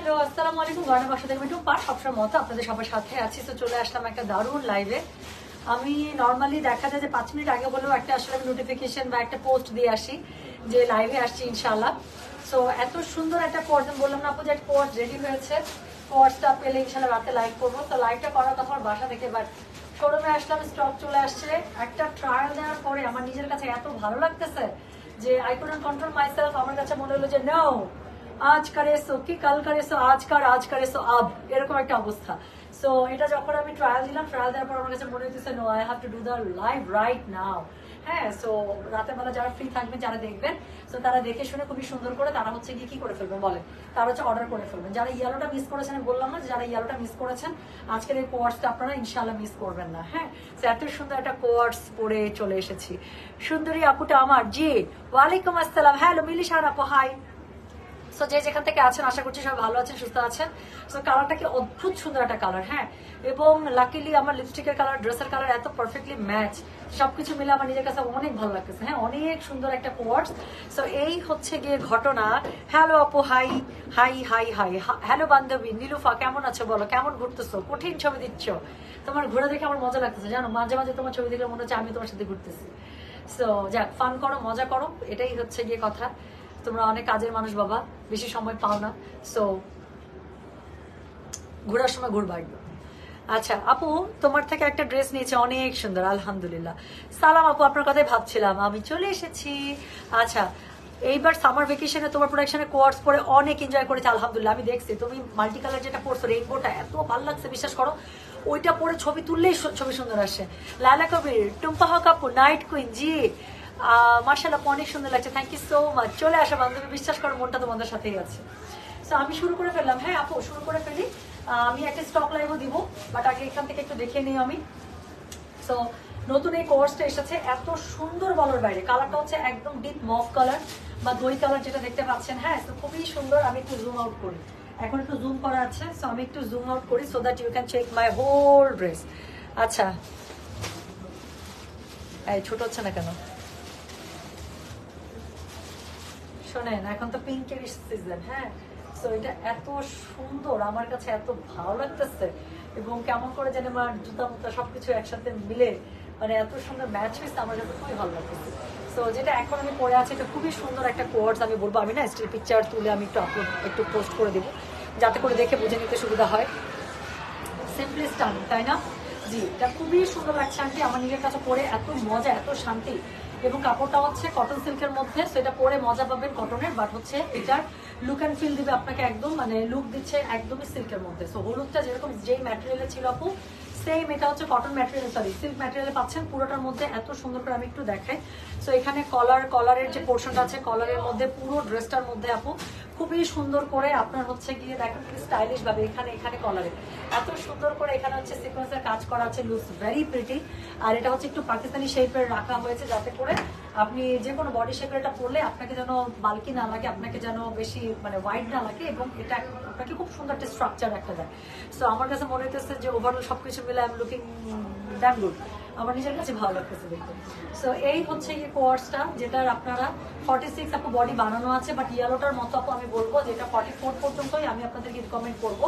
Hello আসসালামু আলাইকুম গয়না বাসা থেকে মিঠু পার সবসময় মতো আপনাদের সবার সাথে আছি। তো চলে আসলাম একটা দারুণ লাইভে। আমি নর্মালি দেখা যায় যে 5 মিনিট আগে বলেও একটা আসলে আমি নোটিফিকেশন বা একটা পোস্ট দিয়ে আসি যে লাইভে আসছি ইনশাআল্লাহ। সো এত সুন্দর একটা কোর্স বললাম না আপু যে কোর্স রেডি হয়েছে, কোর্সটা পেলে ইনশাআল্লাহ রাতে লাইভ করবো। তো লাইভটা করার কথা আমার বাসা থেকে, বাট শোরুমে আসলাম, স্টক চলে আসছে। একটা ট্রায়াল দেওয়ার পরে আমার নিজের কাছে এত ভালো লাগতেছে যে আই কুডন্ট কন্ট্রোল মাইসেলফ। আমার কাছে মনে হলো যে নো, আজ করে সো কি কাল করে সো আজ করে সো আব, এরকম একটা অবস্থা। সো এটা যখন আমি ট্রায়াল দিলাম, ট্রায়াল দেওয়ার পর আমার কাছে মনে হচ্ছে no, I have to do the live right now. হ্যাঁ, সো রাতের বেলা যারা ফ্রি থাকবেন, যারা দেখবেন, সো তারা দেখে শুনে খুবই সুন্দর করে তারা হচ্ছে কি করে ফেলবেন বলেন, তারা হচ্ছে অর্ডার করে ফেলবেন। যারা ইয়েলোটা মিস করেছেন, আমি বললাম না, যারা ইয়েলোটা মিস করেছেন আজকের এই কোয়ার্সটা আপনারা ইনশাআল্লাহ মিস করবেন না। হ্যাঁ, সো এত সুন্দর একটা কোয়ার্স পরে চলে এসেছি। সুন্দরী আপুটা আমার, জি ওয়ালাইকুম আসসালাম, হ্যালো মিলিশার আপু, হাই। সো যে যেখান থেকে আছেন আশা করছি সবাই ভালো আছেন, সুস্থ আছেন। সো কালারটা কি অদ্ভুত সুন্দর একটা কালার। হ্যাঁ, এবং লাকিলি আমার লিপস্টিকের কালার, ড্রেসের কালার এত পারফেক্টলি ম্যাচ, সবকিছু মিলে আমার নিজের কাছে অনেক ভালো লাগতেছে। হ্যাঁ, অনেক সুন্দর একটা কোয়ার্স। সো এই হচ্ছে গিয়ে ঘটনা। হ্যালো আপু, high high high high. Hello বান্ধবী নীলুফা, কেমন আছো বলো, কেমন ঘুরতেছো, কঠিন ছবি দিচ্ছ। তোমার ঘুরে দেখে আমার মজা লাগতেছে জানো, মাঝে মাঝে তোমার ছবি দেখলে মনে হচ্ছে আমি তোমার সাথে ঘুরতেছি। সো যাক, ফান করো, মজা করো, এটাই হচ্ছে গিয়ে কথা। তোমরা অনেক কাজের মানুষ বাবা, বেশি সময় পাও না, সো ঘোরার সময় ঘুরবা একদম। আচ্ছা আপু, তোমার থেকে একটা ড্রেস নিয়েছে, অনেক সুন্দর, আলহামদুলিল্লাহ। সালাম আপু, আপনার কথাই ভাবছিলাম, আমি চলে এসেছি। আচ্ছা, এইবার সামার ভেকেশনে তোমার প্রোডাকশনে কোয়ার্স পরে অনেক এনজয় করেছে আলহামদুলিল্লাহ। আমি দেখছি তুমি মাল্টি কালার যেটা পরছো, রেইনবোটা এত ভালো লাগছে, বিশ্বাস করো ওইটা পরে ছবি তুললেই ছবি সুন্দর আসে। লালা কবির, টুম্পা হক আপু, নাইট কুইন, জি মার্শাল্লাহ অনেক সুন্দর লাগছে, থ্যাংক ইউ সো মাচ। চলে আসা বান্ধবী, বিশ্বাস করো মনটা তোমাদের সাথেই আছে। সো আমি শুরু করে ফেললাম। হ্যাঁ আপু, শুরু করে ফেলি। আমি একটা স্টক লাইভও দিব, বাট আগে এখান থেকে একটু দেখে নিই আমি। সো নতুন এই কোর্সটা এসেছে, এত সুন্দর বলার বাইরে। কালারটা হচ্ছে একদম ডিপ মফ কালার বা দই কালার যেটা দেখতে পাচ্ছেন। হ্যাঁ, তো খুবই সুন্দর। আমি একটু জুম আউট করি, এখন একটু জুম করা আছে, সো আমি একটু জুম আউট করি so that you can check my whole dress. আচ্ছা, এই ছোট হচ্ছে না কেন শোনেন, এখন তো পিঙ্কের সিজন। হ্যাঁ, সো এটা এত সুন্দর, আমার কাছে এত ভালো লাগতেছে, এবং কেমন করে জানি আমার জুতা মুতা সবকিছু একসাথে মিলে মানে এত সুন্দর ম্যাচ হয়েছে, আমার কাছে খুবই ভালো লাগতেছে। সো যেটা এখন আমি পরে আছি, এটা খুবই সুন্দর একটা কোয়ার্স। আমি বলবো, আমি না স্টিল পিকচার তুলে আমি একটু আপলোড, একটু পোস্ট করে দেবো, যাতে করে দেখে বুঝে নিতে সুবিধা হয়। সিম্পলি স্টানিং, তাই না? জি, এটা খুবই সুন্দর লাগছে আন্টি, আমার নিজের কাছে পরে এত মজা, এত শান্তি। এবং কাপড়টা হচ্ছে কটন সিল্কের মধ্যে, সেটা পরে মজা পাবেন কটনের, বাট হচ্ছে এটার লুক অ্যান্ড ফিল দিবে আপনাকে একদম, মানে লুক দিচ্ছে একদমই সিল্কের মধ্যে। সো হলুদটা যেরকম যেই ম্যাটেরিয়ালে ছিল আপু, সেম এটা হচ্ছে কটন ম্যাটেরিয়াল, সরি সিল্ক ম্যাটেরিয়ালে পাচ্ছেন পুরোটার মধ্যে। এত সুন্দর করে আমি একটু দেখাই। সো এখানে কলারের যে পোর্শনটা আছে, কলারের মধ্যে পুরো ড্রেসটার মধ্যে আপু খুবই সুন্দর করে আপনার হচ্ছে গিয়ে দেখেন কি স্টাইলিশ ভাবে এখানে কলারে এত সুন্দর করে এখানে হচ্ছে সিকোয়েন্সের কাজ করা আছে, লুকস ভেরি প্রিটি। আর এটা হচ্ছে একটু পাকিস্তানি শেপের রাখা হয়েছে, যাতে করে আপনি যে কোনো বডি শেপের এটা পরলে আপনাকে যেন বালকি না লাগে, আপনাকে যেন বেশি মানে ওয়াইড না লাগে, এবং এটা আপনাকে খুব সুন্দর একটা স্ট্রাকচার একটা দেয়। সো আমার কাছে মনে হইতেছে যে ওভারঅল সবকিছু মিলে I am looking dam good, আমার নিজের কাছে ভালো লাগতেছে দেখতে। সো এই হচ্ছে এই কোয়ার্সটা, যেটার আপনারা 46 আপু বডি বানানো আছে, বাট ইয়েলোটার মতো আপু আমি বলবো যেটা 44 পর্যন্তই আমি আপনাদেরকে রিকমেন্ড করবো।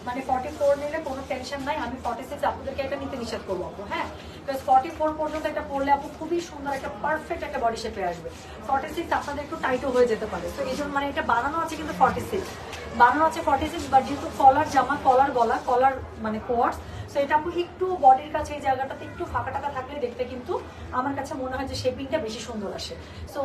মানে 44 নিলে কোনো টেনশন নাই, আমি 46 আপনাদেরকে এটা নিতে নিষেধ করবো আপু। হ্যাঁ, প্লাস 44 পর্যন্ত এটা পরলে আপু খুবই সুন্দর একটা পারফেক্ট একটা বডি শেপে আসবে। 46 আপনাদের একটু টাইটও হয়ে যেতে পারে। তো এই জন্য মানে এটা বানানো আছে কিন্তু 46 বানানো আছে 46, বাট যেহেতু কলার জামা, কলার গলা, কলার মানে কোয়ার্স, সো এটা আপু একটু বডির কাছে এই জায়গাটাতে একটু ফাঁকা টাকা থাকলে দেখতে কিন্তু আমার কাছে মনে হয় যে শেপিংটা বেশি সুন্দর আসে। সো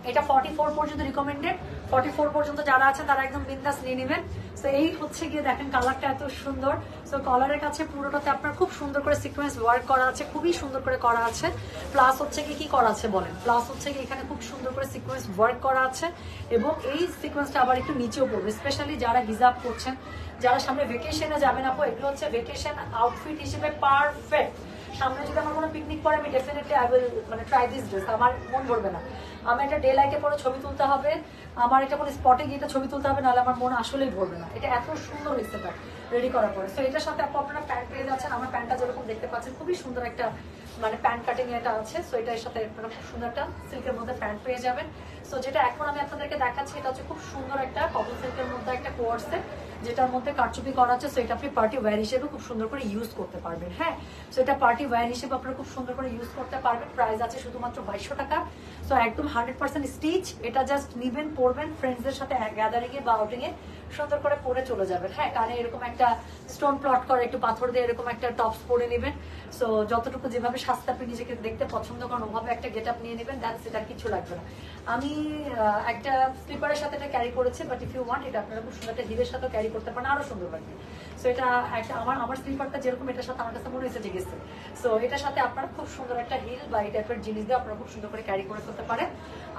এটা 44 পর্যন্ত রিকমেন্ডেড। 44 পর্যন্ত যারা আছেন তারা একদম বিন্দাস নিয়ে নেবেন। সো এই হচ্ছে গিয়ে দেখেন কালারটা এত সুন্দর। সো কলারের কাছে পুরোটাতে আপনার খুব সুন্দর করে সিকোয়েন্স ওয়ার্ক করা আছে, খুবই সুন্দর করে করা আছে। প্লাস হচ্ছে কি করা আছে বলেন, প্লাস হচ্ছে কি এখানে খুব সুন্দর করে সিকোয়েন্স ওয়ার্ক করা আছে, এবং এই সিকোয়েন্সটা আবার একটু নিচেও পড়বে, স্পেশালি যারা হিজাব করছেন, যারা সামনে ভেকেশনে যাবেন আপু, এগুলো হচ্ছে ভেকেশন আউটফিট হিসেবে পারফেক্ট। সামনে যদি আমার কোনো পিকনিক পরে, আমি ডেফিনেটলি আই উইল মানে ট্রাই দিস ড্রেস, আমার মন ভরবে না। আমার এটা ডে লাইটে পরে ছবি তুলতে হবে, আমার এটা কোনো স্পটে গিয়ে ছবি তুলতে হবে, নাহলে আমার মন আসলেই ভরবে না। এটা এত সুন্দর হয়েছে এটা রেডি করার পরে। সো এটার সাথে আপু আপনারা প্যান্ট পেয়ে যাচ্ছেন, আমার প্যান্টটা যেরকম দেখতে পাচ্ছেন খুবই সুন্দর একটা মানে প্যান্ট কাটিং এটা আছে। সো এটার সাথে আপনারা খুব সুন্দর একটা সিল্কের মধ্যে প্যান্ট পেয়ে যাবেন। সো যেটা এখন আমি আপনাদেরকে দেখাচ্ছি এটা হচ্ছে খুব সুন্দর একটা কটন সিল্কের মধ্যে একটা কোয়ার্সে, যেটার মধ্যে কারচুপি করা আছে। সো এটা আপনি পার্টি ওয়্যার হিসেবে খুব সুন্দর করে ইউজ করতে পারবেন। হ্যাঁ, সো এটা পার্টি ওয়্যার হিসেবে আপনারা খুব সুন্দর করে ইউজ করতে পারবেন। প্রাইস আছে শুধুমাত্র 2200 টাকা। সো একদম 100% স্টিচ। এটা জাস্ট নিবেন, পরবেন, ফ্রেন্ডসদের সাথে গ্যাদারিং এ বা আউটিং এ সুন্দর করে পরে চলে যাবেন। হ্যাঁ, কানে এরকম একটা স্টোন প্লট করে একটু পাথর দিয়ে এরকম একটা টপস পরে নেবেন। সো যতটুকু যেভাবে স্বাস্থ্য আপনি নিজেকে দেখতে পছন্দ করেন ওভাবে একটা গেট আপ নিয়ে নেবেন, দ্যাটস এটা, কিছু লাগবে না। আমি একটা স্লিপারের সাথে এটা ক্যারি করেছি, বাট ইফ ইউ ওয়ান্ট এটা আপনারা খুব সুন্দর একটা হিলের সাথে ক্যারি করতে পারেন, আরো সুন্দর লাগবে। সো এটা একটা আমার স্লিপারটা যেরকম এটার সাথে আমার কাছে মনে হয়েছে যে গেছে। সো এটার সাথে আপনারা খুব সুন্দর একটা হিল বা এই টাইপের জিনিস দিয়ে আপনারা খুব সুন্দর করে ক্যারি করে ফেলতে পারেন।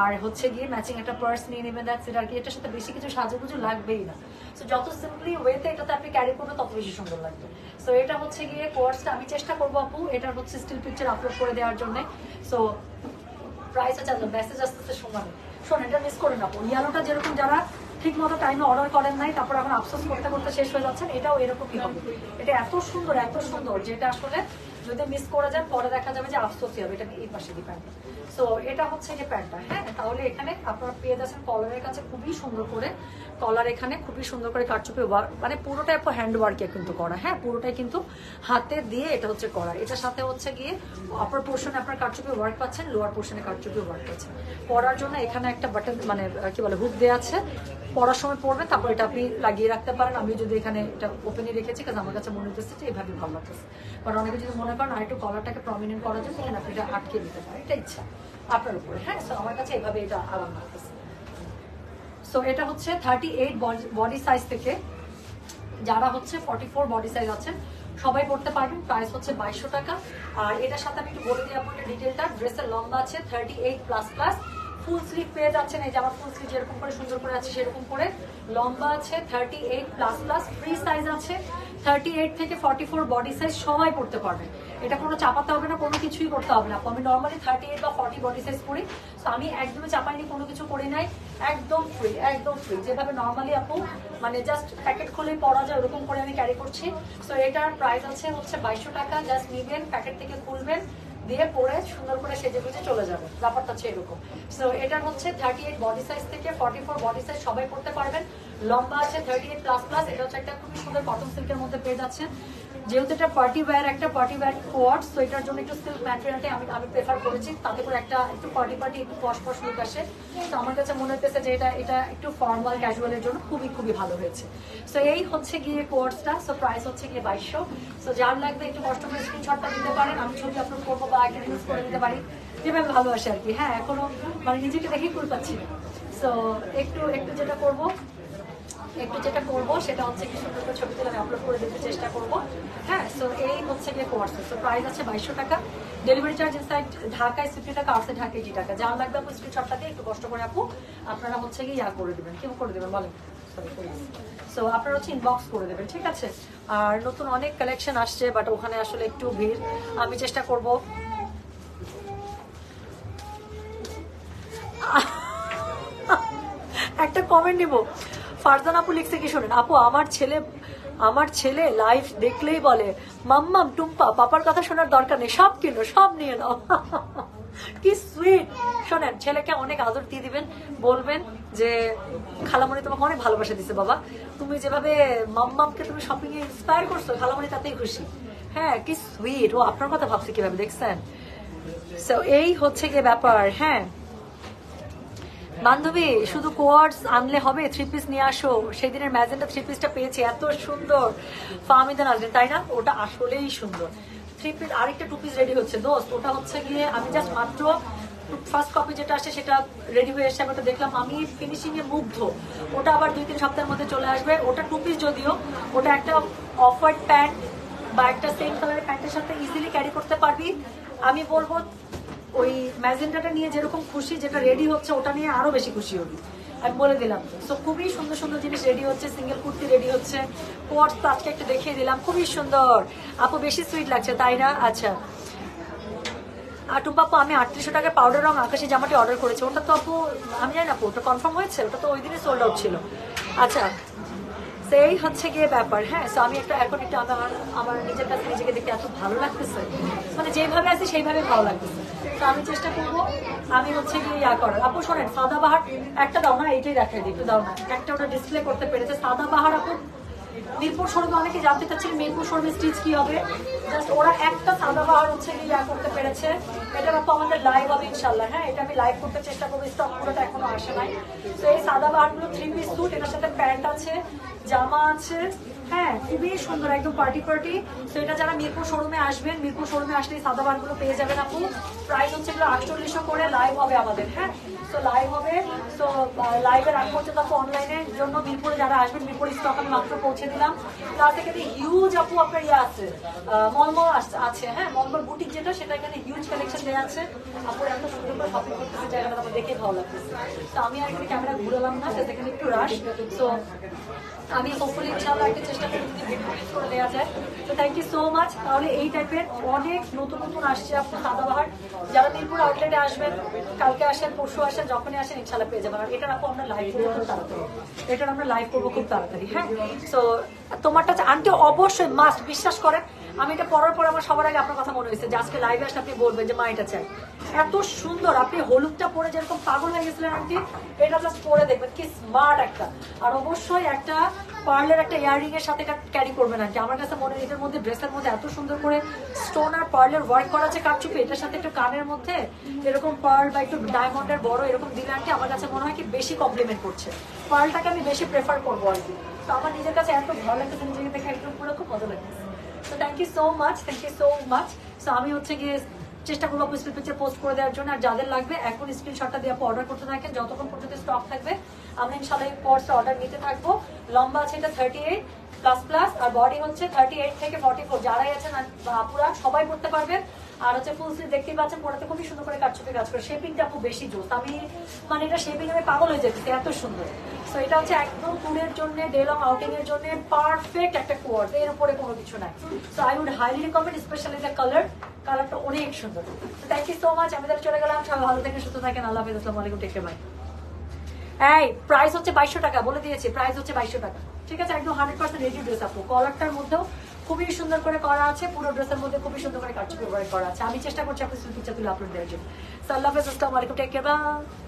আর হচ্ছে গিয়ে ম্যাচিং একটা পার্স নিয়ে নেবেন, দ্যাটস ইট। আর কি এটার সাথে বেশি কিছু সাজুগুজু লাগবেই না। সো যত সিম্পলি ওয়েতে এটাতে আপনি ক্যারি করবেন তত বেশি সুন্দর লাগবে। সো এটা হচ্ছে গিয়ে কোর্সটা আমি চেষ্টা করবো আপু এটার হচ্ছে স্টিল পিকচার আপলোড করে দেওয়ার জন্য। সো প্রাইস আছে, মেসেজ আসতেছে সমানে। শোন, এটা মিস করেন আপু। ইয়ালোটা যেরকম যারা ঠিক মতো টাইমে অর্ডার করেন নাই, তারপর এখন আফসোস করতে করতে শেষ হয়ে যাচ্ছেন, এটাও এরকমই হবে। এটা এত সুন্দর যেটা আসলে যদি মিস করে যান পরে দেখা যাবে যে আফসোসই হবে। এটা এই পাশে দি প্যান্টটা। সো এটা হচ্ছে যে প্যান্টটা। হ্যাঁ, তাহলে এখানে আপনারা পেয়ে যাচ্ছেন কলারের কাছে খুবই সুন্দর করে কলার, এখানে খুবই সুন্দর করে কারচুপি ওয়ার্ক, মানে পুরোটাই হ্যান্ড ওয়ার্কে কিন্তু করা। হ্যাঁ, পুরোটাই কিন্তু হাতে দিয়ে এটা হচ্ছে করা। এটার সাথে হচ্ছে গিয়ে আপার পোর্শনে আপনার কারচুপি ওয়ার্ক পাচ্ছেন, লোয়ার পোর্শনে কারচুপি ওয়ার্ক পাচ্ছেন। পরার জন্য এখানে একটা বাটন মানে কি বলে হুক দেওয়া আছে, পড়ার সময় পড়বেন, তারপর এটা আপনি লাগিয়ে রাখতে পারেন। আমি যদি এখানে এটা ওপেনই রেখেছি কারণ আমার কাছে মনে হচ্ছে যে এইভাবে ভালো লাগতেছে। কারণ অনেকে যদি মনে করেন আর একটু কলারটাকে প্রমিনেন্ট করার জন্য এখানে আপনি এটা আটকে দিতে পারেন, এটা ইচ্ছা আপনার উপরে। হ্যাঁ, সো আমার কাছে এইভাবে এটা আরাম লাগতেছে। সো এটা হচ্ছে 38 বডি সাইজ থেকে যারা হচ্ছে 44 বডি সাইজ আছেন সবাই পড়তে পারবেন। প্রাইস হচ্ছে 2200 টাকা। আর এটার সাথে আমি একটু বলে দিই আপনাকে ডিটেলটা। ড্রেসের লম্বা আছে 38++, ফুল স্লিভ পেয়ে যাচ্ছেন। এই যে আমার ফুল স্লিভ যেরকম করে সুন্দর করে আছে সেরকম করে লম্বা আছে 38++, ফ্রি সাইজ আছে 38 থেকে 44 বডি সাইজ সবাই পড়তে পারবেন। এটা কোনো চাপাতে হবে না, কোনো কিছুই করতে হবে না। আমি নর্মালি 38 বা 40 বডি সাইজ করি। তো আমি একদমই চাপাইনি, কোনো কিছু করি নাই, একদম ফ্রি, একদম ফ্রি। যেভাবে নর্মালি আপু মানে জাস্ট প্যাকেট খুলে পরা যায় ওরকম করে আমি ক্যারি করছি। সো এটার প্রাইস আছে হচ্ছে 2200 টাকা। জাস্ট নিবেন, প্যাকেট থেকে খুলবেন, দিয়ে পরে সুন্দর করে সেজে গুজে চলে যাবে। ব্যাপারটা হচ্ছে এরকম। সো এটার হচ্ছে 38 বডি সাইজ থেকে 44 বডি সাইজ সবাই পড়তে পারবেন। লম্বা আছে 38++। এটা হচ্ছে একটা খুবই সুন্দর কটন সিল্কের মধ্যে পেয়ে যাচ্ছেন। যেহেতু এটা পার্টি ওয়্যার কোয়ার্স, তো এটার জন্য একটু সিল্ক ম্যাটেরিয়ালটা আমি প্রেফার করেছি, তাতে করে একটা একটু পার্টি একটু পশ লুক আসে। তো আমার কাছে মনে হচ্ছে যে এটা একটু ফর্মাল ক্যাজুয়ালের জন্য খুবই ভালো হয়েছে। সো এই হচ্ছে গিয়ে কোয়ার্সটা। সো প্রাইস হচ্ছে গিয়ে 2200। সো যার লাগবে একটু কষ্ট করে স্ক্রিনশটটা দিতে পারেন, আমি ছবি আপলোড করবো বা একটা ইউজ করে দিতে পারি, যেভাবে ভালোবাসে আর কি। হ্যাঁ, এখনো মানে নিজেকে দেখেই কুল পাচ্ছি না। সো একটু যেটা করবো সেটা হচ্ছে কি সুন্দর করে ছবি তুলে আমি আপলোড করে দিতে চেষ্টা করবো। হ্যাঁ, সো এই হচ্ছে গিয়ে কোর্স। সো প্রাইস আছে 2200 টাকা। ডেলিভারি চার্জ ইনসাইড ঢাকায় 50 টাকা, আউটসাইড ঢাকা 80 টাকা। যার লাগবে আপু স্ক্রিনশটটাকে একটু কষ্ট করে আপু আপনারা হচ্ছে গিয়ে করে দেবেন। কেউ করে দেবেন বলেন? সো আপনারা হচ্ছে ইনবক্স করে দেবেন, ঠিক আছে? আর নতুন অনেক কালেকশন আসছে, বাট ওখানে আসলে একটু ভিড়। আমি চেষ্টা করবো একটা কমেন্ট নিব। ফারজান আপু লিখছে কি শোনেন আপু, আমার ছেলে লাইভ দেখলেই বলে মাম্মাম টুম্পা, পাপার কথা শোনার দরকার নেই, সব কিনো, সব নিয়ে নাও। কি সুইট। শোনেন, ছেলেকে অনেক আদর দিয়ে দিবেন, বলবেন যে খালামণি তোমাকে অনেক ভালোবাসা দিছে বাবা, তুমি যেভাবে মাম্মামকে তুমি শপিং এ ইন্সপায়ার করছো, খালামণি তাতেই খুশি। হ্যাঁ, কি সুইট। ও আপনার কথা ভাবছে কিভাবে, দেখছেন? সো এই হচ্ছে গিয়ে ব্যাপার। হ্যাঁ বান্ধবী, শুধু কোয়ার্স আনলে হবে, 3 পিস নিয়ে আসো। সেই দিনের ম্যাজেন্টা 3 পিসটা পেয়েছি, এত সুন্দর। ফাহমিদা নাজরিন, তাই না? ওটা আসলেই সুন্দর। 3 পিস আরেকটা 2 পিস রেডি হচ্ছে দোস্ত। ওটা হচ্ছে গিয়ে আমি জাস্ট মাত্র ফার্স্ট কপি যেটা আসে সেটা রেডি হয়ে এসে আমি ওটা দেখলাম, আমি ফিনিশিং এ মুগ্ধ। ওটা আবার 2-3 সপ্তাহের মধ্যে চলে আসবে। ওটা 2 পিস যদিও, ওটা একটা অফ হোয়াইট প্যান্ট বা একটা সেম কালারের প্যান্টের সাথে ইজিলি ক্যারি করতে পারবি। আমি বলবো ওই ম্যাজেন্টাটা নিয়ে যেরকম খুশি, যেটা রেডি হচ্ছে ওটা নিয়ে আরো বেশি খুশি হবি, আমি বলে দিলাম। তো খুবই সুন্দর সুন্দর জিনিস রেডি হচ্ছে, সিঙ্গেল কুর্তি রেডি হচ্ছে, কোয়ার্স তো আজকে একটু দেখিয়ে দিলাম, খুবই সুন্দর। আপু বেশি সুইট লাগছে, তাই না? আচ্ছা। আর টুম্পাপু, আমি 3800 টাকার পাউডার রং আকাশি জামাটি অর্ডার করেছি। ওটা তো আপু আমি জানি না আপু ওটা কনফার্ম হয়েছে? ওটা তো ওই দিনই সোল্ড আউট ছিল। আচ্ছা, সেই হচ্ছে গিয়ে ব্যাপার। হ্যাঁ, সো আমি এখন একটু আমার নিজের কাছে নিজেকে দেখতে এত ভালো লাগতেছে, মানে যেভাবে আছে সেইভাবে ভালো লাগতেছে। তো আমি চেষ্টা করবো আমি হচ্ছে গিয়ে করার। আপু শোনেন, সাদাবাহার একটা দাও না, এইটাই দেখাই দিই, একটু দাও না, একটা ওটা ডিসপ্লে করতে পেরেছে। সাদাবাহার আপু মিরপুর শোরুমে অনেকে জানতে চাচ্ছেন মিরপুর শোরুমে স্টিচ কি হবে, জাস্ট ওরা একটা সাদাবাহার হচ্ছে গিয়ে করতে পেরেছে। এটা আপু আমাদের লাইভ হবে ইনশাল্লাহ। হ্যাঁ, এটা আমি লাইভ করতে চেষ্টা করবো, স্টকগুলো তো এখনো আসে নাই। তো এই সাদাবাহারগুলো 3 পিস স্যুট, এটার সাথে প্যান্ট আছে, জামা আছে। হ্যাঁ, খুবই সুন্দর, একদম পার্টি পার্টি। তো এটা যারা মিরপুর শোরুমে আসবেন, মিরপুর শোরুমে আসলে এই সাদাবাহারগুলো পেয়ে যাবেন আপু। প্রাইস হচ্ছে এগুলো 4800 করে। লাইভ হবে আমাদের। হ্যাঁ, তো লাইভ হবে। তো লাইভের আগ পর্যন্ত আপু অনলাইনের জন্য মিরপুরে যারা আসবেন, মিরপুর স্টক আমি মাত্র পৌঁছে দিলাম। তার থেকে হিউজ আপু আপনার আছে, মলমল আছে। হ্যাঁ, মলমল বুটিক যেটা, সেটা এখানে হিউজ কালেকশন দেওয়া আছে। আপুর এত সুন্দর করে শপিং করতেছে, জায়গাটা আমার দেখে ভালো লাগতেছে। তো আমি আর এখানে ক্যামেরা ঘুরালাম না, সেখানে একটু রাশ। তো আমি হোপফুলি ইনশাআল্লাহ একটা চেষ্টা করি যদি ভিডিও করে দেওয়া যায়। তো থ্যাংক ইউ সো মাচ। তাহলে এই টাইপের অনেক নতুন নতুন আসছে আপনার সাদাবাহার। যারা মিরপুর আউটলেটে আসবেন, কালকে আসেন, পরশু আসেন, যখনই আসেন ইনশাআল্লাহ পেয়ে যাবেন। আর এটার আপু আমরা লাইভ করবো খুব তাড়াতাড়ি, এটার আমরা লাইভ করবো খুব তাড়াতাড়ি। হ্যাঁ, তো তোমারটা আন্টি অবশ্যই মাস্ট, বিশ্বাস করেন। আমি এটা পড়ার পর আমার সবার আগে আপনার কথা মনে হয়েছে যে আজকে লাইভে আসলে আপনি বলবেন যে মা এটা চাই। এত সুন্দর, আপনি হলুদটা পরে যেরকম পাগল হয়ে গেছিলেন আন্টি, এটা জাস্ট পরে দেখবেন কি স্মার্ট একটা। আর অবশ্যই একটা পার্লের একটা ইয়াররিং এর সাথে এটা ক্যারি করবেন আন্টি। আমার কাছে মনে হয় এটার মধ্যে, ড্রেসের মধ্যে এত সুন্দর করে স্টোন আর পার্লের ওয়ার্ক করা আছে কারচুপি, এটার সাথে একটু কানের মধ্যে এরকম পার্ল বা একটু ডায়মন্ডের বড় এরকম দিলে আন্টি আমার কাছে মনে হয় কি বেশি কমপ্লিমেন্ট করছে। পার্লটাকে আমি বেশি প্রেফার করবো আর কি। তো আমার নিজের কাছে এত ভালো লাগতেছে, নিজেকে দেখে একদম পুরো খুব মজা লাগতেছে। তো thank you so much, thank you so much. So আমি হচ্ছে গিয়ে চেষ্টা করবো স্টিল পিকচার পোস্ট করে দেওয়ার জন্য। আর যাদের লাগবে এখন স্ক্রিনশটটা দিয়ে অর্ডার করতে থাকেন, যতক্ষণ পর্যন্ত স্টক থাকবে আমরা ইনশাআল্লাহ কোর্সে অর্ডার নিতে থাকবো। লম্বা আছে এটা 38 প্লাস প্লাস, আর বডি হচ্ছে 38 থেকে 44। যারাই আছেন আপুরা সবাই পড়তে পারবেন। আর হচ্ছে ফুল স্লিভ দেখতেই পাচ্ছেন, পড়াতে খুবই সুন্দর করে কাটছুপে কাজ করে। শেপিংটা খুব বেশি জোস, আমি মানে এটা শেপিং আমি পাগল হয়ে যেতেছি, এত সুন্দর। সো এটা হচ্ছে একদম ট্যুরের জন্য, ডে লং আউটিং এর জন্য পারফেক্ট একটা কোয়ার্স, এর উপরে কোনো কিছু নাই। So I would highly recommend, specially the কালারটা অনেক সুন্দর। Thank you so much. আমি তাহলে চলে গেলাম, সবাই ভালো থাকেন, সুস্থ থাকেন। আল্লাহ হাফেজ, আসসালামু আলাইকুম, টেক কেয়ার, বাই। এই প্রাইস হচ্ছে 2200 টাকা, বলে দিয়েছি প্রাইস হচ্ছে 2200 টাকা। ঠিক আছে, একদম 100% রেডি ড্রেস আপু। কলারটার মধ্যেও খুবই সুন্দর করে করা আছে, পুরো ড্রেসের মধ্যে খুবই সুন্দর করে কাটছুপি ওয়ার্ক করা আছে। আমি চেষ্টা করছি আপনার পিকচার তুলে আপলোড দেওয়ার জন্য। আল্লাহ হাফেজ, আসসালামু আলাইকুম, টেক কেয়ার, বাই।